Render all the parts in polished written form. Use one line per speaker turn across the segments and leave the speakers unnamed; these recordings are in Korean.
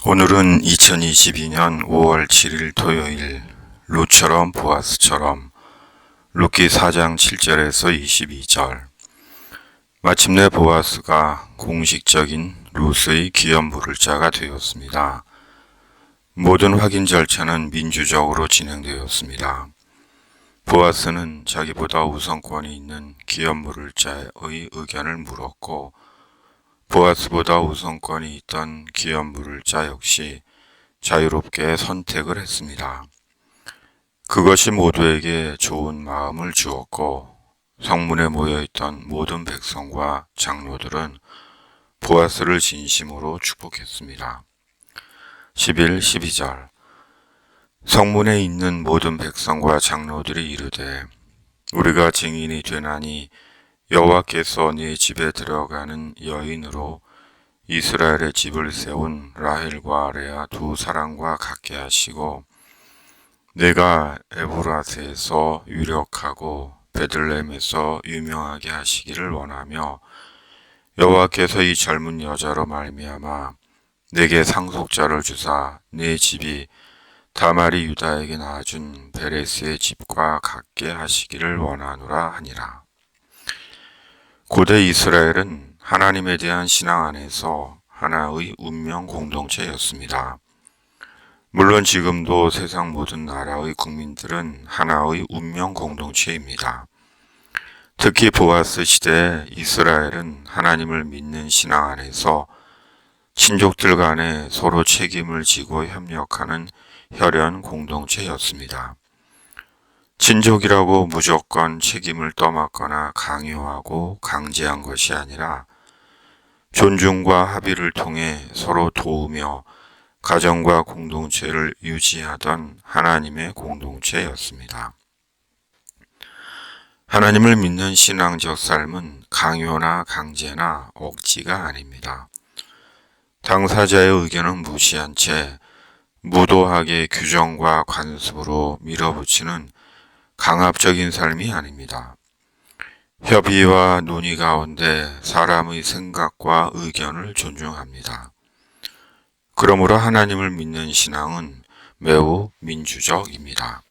오늘은 2022년 5월 7일 토요일, 룻처럼 보아스처럼 룻기 4장 7절에서 22절. 마침내 보아스가 공식적인 룻의 기업 물을 자가 되었습니다. 모든 확인 절차는 민주적으로 진행되었습니다. 보아스는 자기보다 우선권이 있는 기업 물을 자의 의견을 물었고, 보아스보다 우선권이 있던 기업 물을 자 역시 자유롭게 선택을 했습니다. 그것이 모두에게 좋은 마음을 주었고, 성문에 모여있던 모든 백성과 장로들은 보아스를 진심으로 축복했습니다. 11, 12절. 성문에 있는 모든 백성과 장로들이 이르되, 우리가 증인이 되나니 여호와께서 네 집에 들어가는 여인으로 이스라엘의 집을 세운 라헬과 레아 두 사람과 같게 하시고, 내가 에브라스에서 유력하고 베들레헴에서 유명하게 하시기를 원하며, 여호와께서 이 젊은 여자로 말미암아 내게 상속자를 주사 내 집이 다말이 유다에게 낳아준 베레스의 집과 같게 하시기를 원하노라 하니라. 고대 이스라엘은 하나님에 대한 신앙 안에서 하나의 운명 공동체였습니다. 물론 지금도 세상 모든 나라의 국민들은 하나의 운명 공동체입니다. 특히 보아스 시대 이스라엘은 하나님을 믿는 신앙 안에서 친족들 간에 서로 책임을 지고 협력하는 혈연 공동체였습니다. 친족이라고 무조건 책임을 떠맡거나 강요하고 강제한 것이 아니라 존중과 합의를 통해 서로 도우며 가정과 공동체를 유지하던 하나님의 공동체였습니다. 하나님을 믿는 신앙적 삶은 강요나 강제나 억지가 아닙니다. 당사자의 의견은 무시한 채 무도하게 규정과 관습으로 밀어붙이는 강압적인 삶이 아닙니다. 협의와 논의 가운데 사람의 생각과 의견을 존중합니다. 그러므로 하나님을 믿는 신앙은 매우 민주적입니다.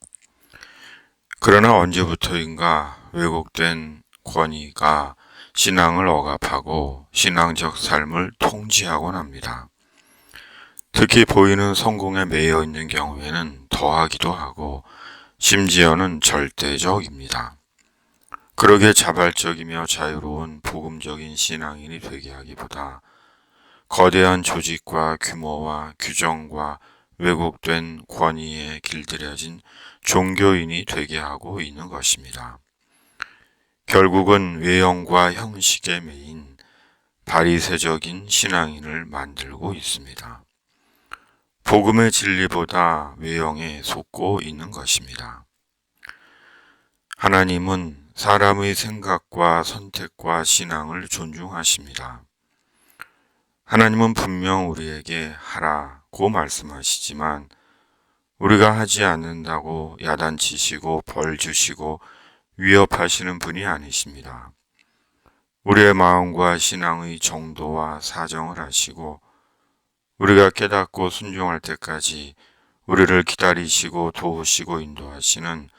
그러나 언제부터인가 왜곡된 권위가 신앙을 억압하고 신앙적 삶을 통제하곤 합니다. 특히 보이는 성공에 매여 있는 경우에는 더하기도 하고 심지어는 절대적입니다. 그러게 자발적이며 자유로운 복음적인 신앙인이 되게 하기보다 거대한 조직과 규모와 규정과 왜곡된 권위에 길들여진 종교인이 되게 하고 있는 것입니다. 결국은 외형과 형식에 매인 바리새적인 신앙인을 만들고 있습니다. 복음의 진리보다 외형에 속고 있는 것입니다. 하나님은 사람의 생각과 선택과 신앙을 존중하십니다. 하나님은 분명 우리에게 하라고 말씀하시지만 우리가 하지 않는다고 야단치시고 벌 주시고 위협하시는 분이 아니십니다. 우리의 마음과 신앙의 정도와 사정을 아시고 우리가 깨닫고 순종할 때까지 우리를 기다리시고 도우시고 인도하시는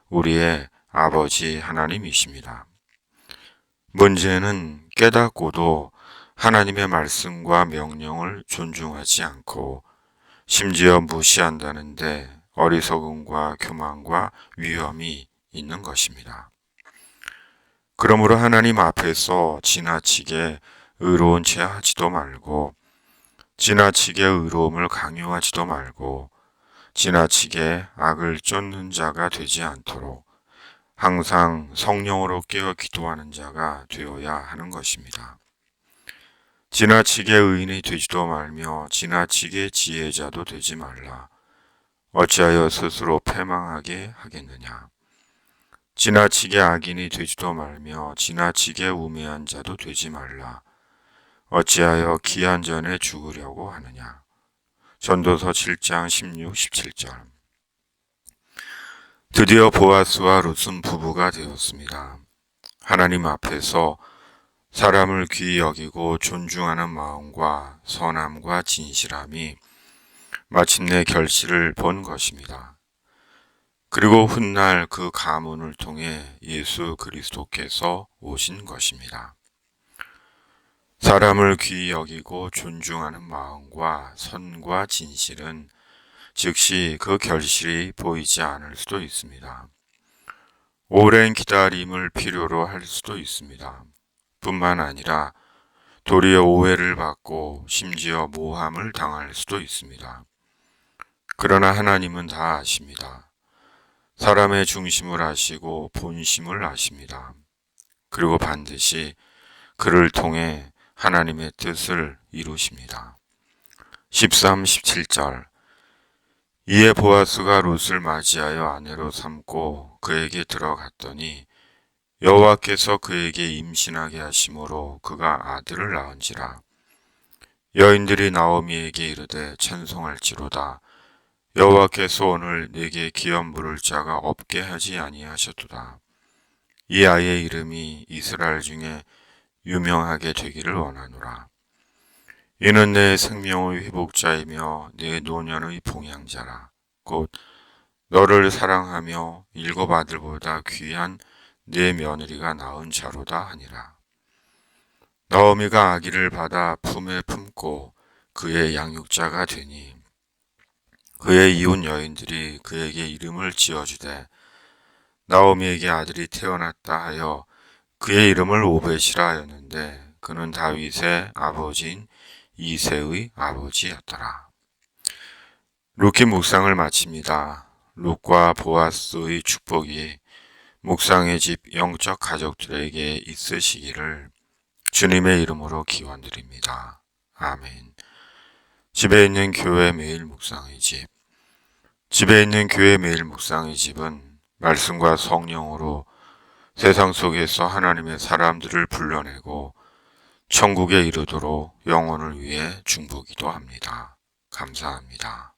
우리의 아버지 하나님이십니다. 문제는 깨닫고도 하나님의 말씀과 명령을 존중하지 않고 심지어 무시한다는데 어리석음과 교만과 위험이 있는 것입니다. 그러므로 하나님 앞에서 지나치게 의로운 채 하지도 말고 지나치게 의로움을 강요하지도 말고 지나치게 악을 쫓는 자가 되지 않도록 항상 성령으로 깨어 기도하는 자가 되어야 하는 것입니다. 지나치게 의인이 되지도 말며 지나치게 지혜자도 되지 말라. 어찌하여 스스로 패망하게 하겠느냐. 지나치게 악인이 되지도 말며 지나치게 우매한 자도 되지 말라. 어찌하여 기한 전에 죽으려고 하느냐. 전도서 7장 16, 17절. 드디어 보아스와 룻은 부부가 되었습니다. 하나님 앞에서 사람을 귀히 여기고 존중하는 마음과 선함과 진실함이 마침내 결실을 본 것입니다. 그리고 훗날 그 가문을 통해 예수 그리스도께서 오신 것입니다. 사람을 귀히 여기고 존중하는 마음과 선과 진실은 즉시 그 결실이 보이지 않을 수도 있습니다. 오랜 기다림을 필요로 할 수도 있습니다. 뿐만 아니라 도리어 오해를 받고 심지어 모함을 당할 수도 있습니다. 그러나 하나님은 다 아십니다. 사람의 중심을 아시고 본심을 아십니다. 그리고 반드시 그를 통해 하나님의 뜻을 이루십니다. 13, 17절 이에 보아스가 롯을 맞이하여 아내로 삼고 그에게 들어갔더니 여호와께서 그에게 임신하게 하심으로 그가 아들을 낳은지라. 여인들이 나오미에게 이르되 찬송할지로다. 여호와께서 오늘 내게 기업 물을 자가 없게 하지 아니하셨도다. 이 아이의 이름이 이스라엘 중에 유명하게 되기를 원하노라. 이는 내 생명의 회복자이며 내 노년의 봉양자라. 곧 너를 사랑하며 일곱 아들보다 귀한 내 며느리가 낳은 자로다 하니라. 나오미가 아기를 받아 품에 품고 그의 양육자가 되니 그의 이웃 여인들이 그에게 이름을 지어주되 나오미에게 아들이 태어났다 하여 그의 이름을 오벳이라 하였는데 그는 다윗의 아버지인 이새의 아버지였더라. 룻기 묵상을 마칩니다. 룻과 보아스의 축복이 묵상의 집 영적 가족들에게 있으시기를 주님의 이름으로 기원드립니다. 아멘. 집에 있는 교회 매일 묵상의 집. 집에 있는 교회 매일 묵상의 집은 말씀과 성령으로 세상 속에서 하나님의 사람들을 불러내고 천국에 이르도록 영혼을 위해 중보기도 합니다. 감사합니다.